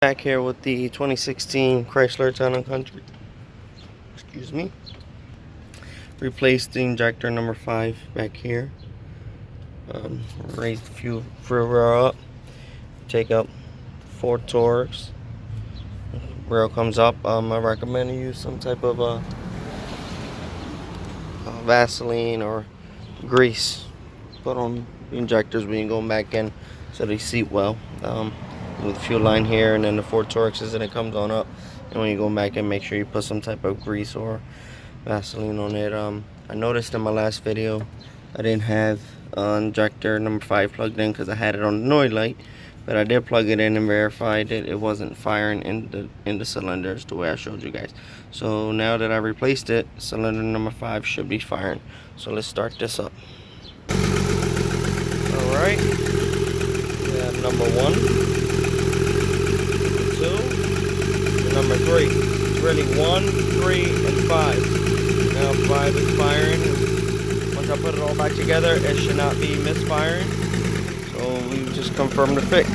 Back here with the 2016 Chrysler Town & Country. Excuse me. Replaced the injector number 5 back here. Raised the fuel rail up. Take up 4 Torx. Rail comes up. I recommend you use some type of Vaseline or grease. Put on the injectors when you're going back in so they seat well. With the fuel line here, and then the 4 Torxes, and it comes on up. And when you go back in, make sure you put some type of grease or Vaseline on it. I noticed in my last video I didn't have injector number 5 plugged in because I had it on the noise light, but I did plug it in and verified it wasn't firing in the cylinders the way I showed you guys. So now that I replaced it, cylinder number 5 should be firing. So let's start this up. Alright, we have number 1, number 3. It's really 1, 3, and 5. Now 5 is firing. Once I put it all back together, it should not be misfiring. So we just confirmed the fix.